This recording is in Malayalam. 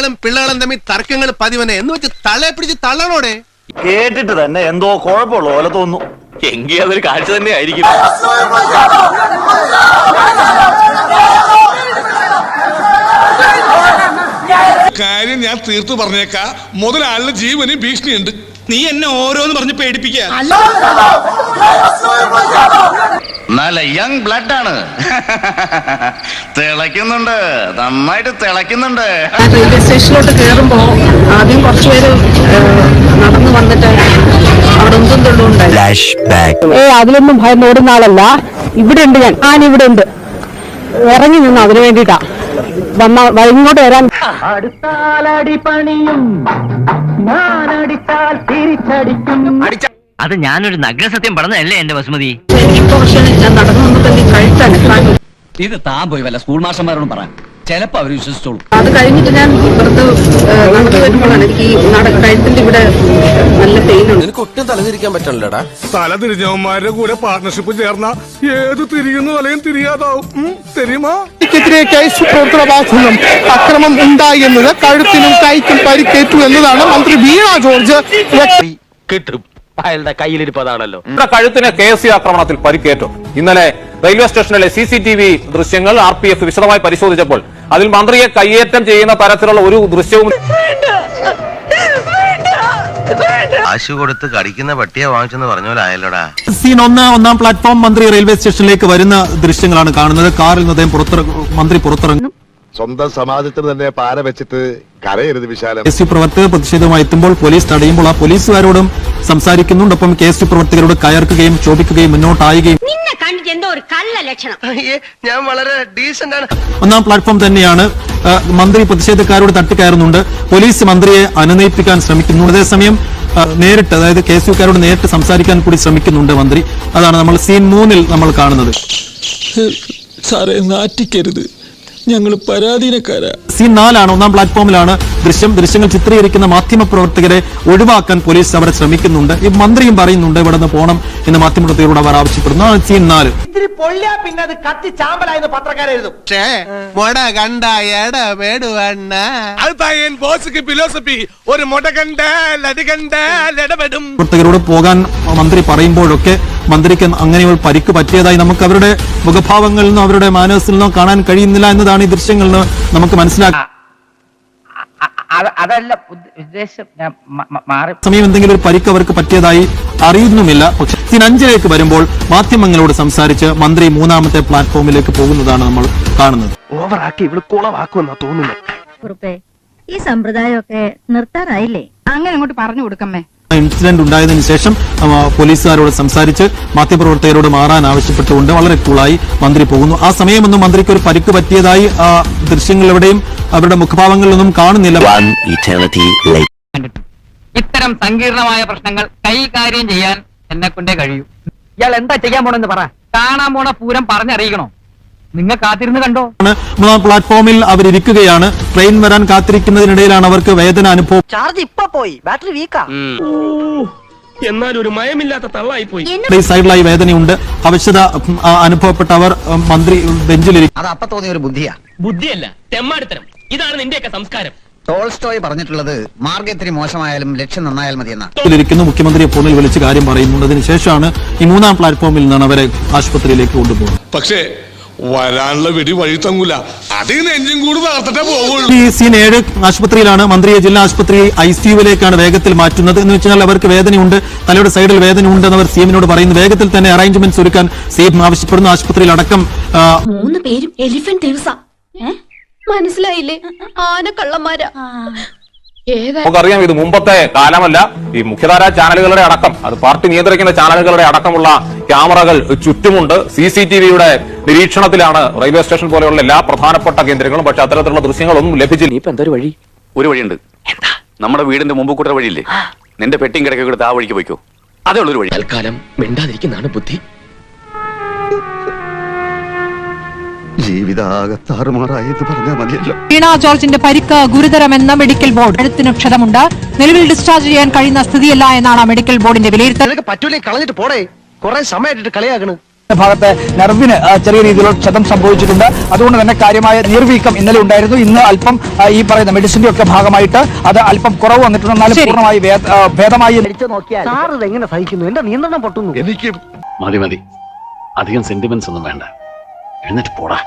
പെണ്ണുങ്ങളും പിള്ളകളും തമ്മിൽ തർക്കങ്ങൾ പതിവനെ എന്ന് വെച്ച് തള്ളെ പിടിച്ച് തള്ളണോടെ. കേട്ടിട്ട് തന്നെ എന്തോ കുഴപ്പമുള്ള പോലെ തോന്നുന്നു. എങ്കിൽ അതൊരു കാഴ്ച തന്നെ ആയിരിക്കും. കാര്യം ഞാൻ തീർത്തു പറഞ്ഞേക്കാ. മുതലാളിന് ജീവന് ഭീഷണിയുണ്ട്. നീ എന്നെ ഓരോന്ന് പറഞ്ഞ് പേടിപ്പിക്കുക. നല്ല യങ് ബ്ലഡ് ആണ്. തിളയ്ക്കുന്നുണ്ട്, നന്നായിട്ട് തിളയ്ക്കുന്നുണ്ട്. റെയിൽവേ സ്റ്റേഷനിലോട്ട് കയറുമ്പോ ആദ്യം കുറച്ചുപേര് നടന്നു വന്നിട്ട് അവിടെ ഒന്നും തൊള്ളുണ്ടായി. അതിലൊന്നും ഭയം ഓടുന്ന ആളല്ല. ഇവിടെ ഉണ്ട് ഞാനിവിടെ ഉണ്ട്. ഇറങ്ങി നിന്ന് അതിനു വേണ്ടിട്ടാ ഇങ്ങോട്ട് വരാൻ. അത് ഞാനൊരു നഗ്നസത്യം പറഞ്ഞതല്ലേ എന്റെ ബസുമതി. ഞാൻ നടന്നു വന്നിട്ട് കഴുത്താണ്. ഇത് താൻ പോയി വല്ല സ്കൂൾ മാസ്റ്റർമാരോടും പറ, ചിലപ്പോ അവര് വിശ്വസിച്ചോളൂ. അത് കഴിഞ്ഞിട്ട് ഞാൻ പുറത്ത് നടന്നു വരുമ്പോഴാണ് എനിക്ക് ഈ കഴുത്തിന്റെ ഇവിടെ നല്ല പെയിനുണ്ട്. നിനക്ക് ഒട്ടും തലതിരിക്കാൻ പറ്റണല്ലോടാ. തല തിരിഞ്ഞവന്മാരുടെ കൂടെ പാർട്ണർഷിപ്പ് ചേർന്ന ഏത് തിരിയുന്ന വലയും തിരിയാതാവും. തെരിയുമാ? പ്രവർത്തനഭാഗത്തുനിന്നും അക്രമം ഉണ്ടായി എന്നത് കഴുത്തിനും കൈക്കും പരിക്കേറ്റു എന്നതാണ് മന്ത്രി വീണ ജോർജ് കിട്ടും. അയാളുടെ കയ്യിലിരിപ്പതാണല്ലോ. കഴുത്തിന് KSU ആക്രമണത്തിൽ പരിക്കേറ്റു. ഇന്നലെ റെയിൽവേ സ്റ്റേഷനിലെ CCTV ദൃശ്യങ്ങൾ RPF വിശദമായി പരിശോധിച്ചപ്പോൾ അതിൽ മന്ത്രിയെ കയ്യേറ്റം ചെയ്യുന്ന തരത്തിലുള്ള ഒരു ദൃശ്യവും. കാശ് കൊടുത്ത് കടിക്കുന്ന പട്ടിയെ വാങ്ങിച്ചെന്ന് പറഞ്ഞ പോലെ ആയല്ലോടാ. സീൻ ഒന്നാം പ്ലാറ്റ്ഫോം മന്ത്രി റെയിൽവേ സ്റ്റേഷനിലേക്ക് വരുന്ന ദൃശ്യങ്ങളാണ് കാണുന്നത്. കാറിൽ നിന്ന് മന്ത്രി പുറത്തിറങ്ങും. സ്വന്തം സമാജത്തിന് തന്നെ പാര വെച്ചിട്ട് കരയരുത് വിശാലം. KSU പ്രവർത്തകർ പ്രതിഷേധവുമായി എത്തുമ്പോൾ പോലീസ് തടയുമ്പോൾ ആ പോലീസുകാരോടും സംസാരിക്കുന്നുണ്ട്. ഒപ്പം KSU പ്രവർത്തകരോട് കയർക്കുകയും ചോദിക്കുകയും മുന്നോട്ടായുകയും. ഞാൻ വളരെ ഡീസന്റ് ആണ്. ഒന്നാം പ്ലാറ്റ്ഫോം തന്നെയാണ്. മന്ത്രി പ്രതിഷേധക്കാരോട് തട്ടിക്കയറുന്നുണ്ട്. പോലീസ് മന്ത്രിയെ അനുനയിപ്പിക്കാൻ ശ്രമിക്കുന്നു. അതേസമയം നേരിട്ട്, അതായത് KSUക്കാരോട് നേരിട്ട് സംസാരിക്കാൻ കൂടി ശ്രമിക്കുന്നുണ്ട് മന്ത്രി. അതാണ് നമ്മൾ സീൻ 3 നമ്മൾ കാണുന്നത്. സാറേ നാറ്റിക്കരുത്, ഞങ്ങൾ പരാധീനക്കാരാ. സീൻ 4 ഒന്നാം പ്ലാറ്റ്ഫോമിലാണ് ദൃശ്യങ്ങൾ ചിത്രീകരിക്കുന്ന മാധ്യമപ്രവർത്തകരെ ഒഴിവാക്കാൻ പോലീസ് അവരെ ശ്രമിക്കുന്നുണ്ട്. ഈ മന്ത്രിയും പറയുന്നുണ്ട് ഇവിടെ നിന്ന് പോകണം എന്ന് മാധ്യമപ്രവർത്തകരോട് അവർ ആവശ്യപ്പെടുന്നു. സീൻ 4. പിന്നെ അത് കത്തി ചാമ്പലായെന്ന് പത്രക്കാരെഴുതും. മൊട കണ്ട എടപെടുവണ്ണ. ഒരു മുട കണ്ടാൽ പ്രവർത്തകരോട് പോകാൻ മന്ത്രി പറയുമ്പോഴൊക്കെ മന്ത്രിക്ക് അങ്ങനെ ഒരു പരിക്ക് പറ്റിയതായി നമുക്ക് അവരുടെ മുഖഭാവങ്ങളിൽ നിന്നോ അവരുടെ മാനേഴ്സിൽ നിന്നോ കാണാൻ കഴിയുന്നില്ല എന്നതാണ് ഈ ദൃശ്യങ്ങളിൽ നിന്ന് നമുക്ക് മനസ്സിലാക്കാം. സമയം എന്തെങ്കിലും ഒരു പരിക്ക് അവർക്ക് പറ്റിയതായി അറിയുന്നുമില്ല. പക്ഷെ സീൻ 5 വരുമ്പോൾ മാധ്യമങ്ങളോട് സംസാരിച്ച് മന്ത്രി 3ാമത്തെ പ്ലാറ്റ്ഫോമിലേക്ക് പോകുന്നതാണ് നമ്മൾ കാണുന്നത്. ഓവറാക്കി ഇവിടെ കുളവാക്കുമെന്നാ തോന്നുന്നു. ഈ സമ്പ്രദായമൊക്കെ നിർത്താറായില്ലേ? അങ്ങനെ അങ്ങോട്ട് പറഞ്ഞു കൊടുക്കമ്മേ. ഇൻസിഡന്റ് ഉണ്ടായതിനു ശേഷം പോലീസുകാരോട് സംസാരിച്ച് മാധ്യമപ്രവർത്തകരോട് മാറാൻ ആവശ്യപ്പെട്ടുകൊണ്ട് വളരെ കൂളായി മന്ത്രി പോകുന്നു. ആ സമയമൊന്നും മന്ത്രിക്ക് ഒരു പരിക്ക് പറ്റിയതായി ദൃശ്യങ്ങൾ എവിടെയും അവരുടെ മുഖഭാവങ്ങളിലൊന്നും കാണുന്നില്ല. ഇത്തരം സങ്കീർണമായ പ്രശ്നങ്ങൾ കൈകാര്യം ചെയ്യാൻ എന്നെ കൊണ്ടേ കഴിയൂ. ഇയാൾ എന്താ ചെയ്യാൻ പോണെന്ന് പറ. കാണാൻ പോണ പൂരം പറഞ്ഞറിയിക്കണോ? നിങ്ങൾ കാത്തിരുന്ന് കണ്ടോ. 3ാം പ്ലാറ്റ്ഫോമിൽ അവരിയ്ക്കുകയാണ്. ട്രെയിൻ വരാൻ കാത്തിരിക്കുന്നതിനിടയിലാണ് അവർക്ക് വേദന അനുഭവം. ചാർജ് ഇപ്പൊ പോയി, ബാറ്ററി വീക്കാ. എന്നാൽ ഒരു മയമില്ലാത്ത തള്ളായി പോയി. സൈഡിലായി വേദനയുണ്ട്. അവശത അനുഭവപ്പെട്ടവർ മന്ത്രി ബെഞ്ചിലിരിക്കും. അത് അപ്പൊ തോന്നിയ ഒരു ബുദ്ധിയാ. ബുദ്ധിയല്ല, തെമ്മാടിത്തരം. ഇതാണ് നിന്റെയൊക്കെ സംസ്കാരം. ടോൾസ്റ്റോയ് പറഞ്ഞിട്ടുള്ളത് മാർഗ്ഗം ഇത്തിരി മോശമായാലും ലക്ഷ്യം നന്നായാൽ മതിയെന്നാ. മുഖ്യമന്ത്രിയെ ഫോണിൽ വിളിച്ച് കാര്യം പറയുന്നുണ്ട്. അതിനുശേഷമാണ് ഈ 3ാം പ്ലാറ്റ്ഫോമിൽ നിന്നാണ് അവരെ ആശുപത്രിയിലേക്ക് കൊണ്ടുപോകുന്നത്. പക്ഷേ വരാനുള്ള വെടി വഴി തങ്ങൂല. അതിന് എഞ്ചിൻ കൂടി നടത്തിട്ടേ പോകുള്ളൂ. ഈ സീൻ 7 ആശുപത്രിയിലാണ്. മന്ത്രിയെ ജില്ലാ ആശുപത്രി ICUവിലേക്കാണ് വേഗത്തിൽ മാറ്റുന്നത്. എന്ന് വെച്ചാൽ അവർക്ക് വേദനയുണ്ട്, തലയുടെ സൈഡിൽ വേദനയുണ്ട് എന്ന് അവർ CMനോട് പറയുന്നു. വേഗത്തിൽ തന്നെ അറേഞ്ച്മെന്റ്സ് ഒരുക്കാൻ CM ആവശ്യപ്പെടുന്നു. ആശുപത്രിയിൽ അടക്കം 3 പേരും എലിഫന്റ് ദിവസ. മനസ്സിലായില്ലേ? ആനക്കള്ളന്മാരാ. നമുക്കറിയാം, ഇത് മുമ്പത്തെ കാലമല്ല. ഈ മുഖ്യധാരാ ചാനലുകളുടെ അടക്കം, അത് പാർട്ടി നിയന്ത്രിക്കുന്ന ചാനലുകളുടെ അടക്കമുള്ള ക്യാമറകൾ ചുറ്റുമുണ്ട്. CCTVയുടെ നിരീക്ഷണത്തിലാണ് റെയിൽവേ സ്റ്റേഷൻ പോലെയുള്ള എല്ലാ പ്രധാനപ്പെട്ട കേന്ദ്രങ്ങളും. പക്ഷെ അത്തരത്തിലുള്ള ദൃശ്യങ്ങളൊന്നും ലഭിച്ചില്ല. ഇപ്പൊ എന്തൊരു വഴി? ഒരു വഴിയുണ്ട്. എന്താ? നമ്മുടെ വീടിന്റെ മുമ്പ് കൂടെ വഴിയില്ലേ? നിന്റെ പെട്ടിയും കിടക്കെ കൊടുത്ത് ആ വഴിക്ക് പോയിക്കോ. അതേ ഉള്ളൊരു വഴി. തൽക്കാലം മിണ്ടാതിരിക്കുന്നതാണ് ബുദ്ധി. ജീവിതാകത്താറുമാറായെന്ന് പറഞ്ഞാൽ മതിയല്ലോ. വീണ ജോർജിന്റെ പരിക്ക് ഗുരുതരമെന്ന് മെഡിക്കൽ ബോർഡ്. കഴുത്തിന് ക്ഷതമുണ്ട്. നിലവിൽ ഡിസ്ചാർജ് ചെയ്യാൻ കഴിയുന്ന സ്ഥിതിയല്ല എന്നാണ് മെഡിക്കൽ ബോർഡിന്റെ വിലയിരുത്തൽ. പറ്റൂലേ, കളഞ്ഞിട്ട് പോടേ. കുറെ സമയമായിട്ട് കളിയാക്കണ്. ഭാഗത്ത് നെർവിന് ചെറിയ രീതിയിലുള്ള ക്ഷതം സംഭവിച്ചിട്ടുണ്ട്. അതുകൊണ്ട് തന്നെ കാര്യമായ നീർവീക്കം ഇന്നലെ ഉണ്ടായിരുന്നു. ഇന്ന് അല്പം ഈ പറയുന്ന മെഡിസിന്റെ ഒക്കെ ഭാഗമായിട്ട് അത് അല്പം കുറവ് വന്നിട്ടുണ്ട്. എന്നാലും പൂർണ്ണമായി ഭേദമായി എങ്ങനെ സഹിക്കുന്നു? എന്റെ നിയന്ത്രണം പൊട്ടുന്നു. എനിക്ക് മതി അധികം സെന്റിമെന്റ്സ് ഒന്നും വേണ്ട. എന്നിട്ട് പോടാ.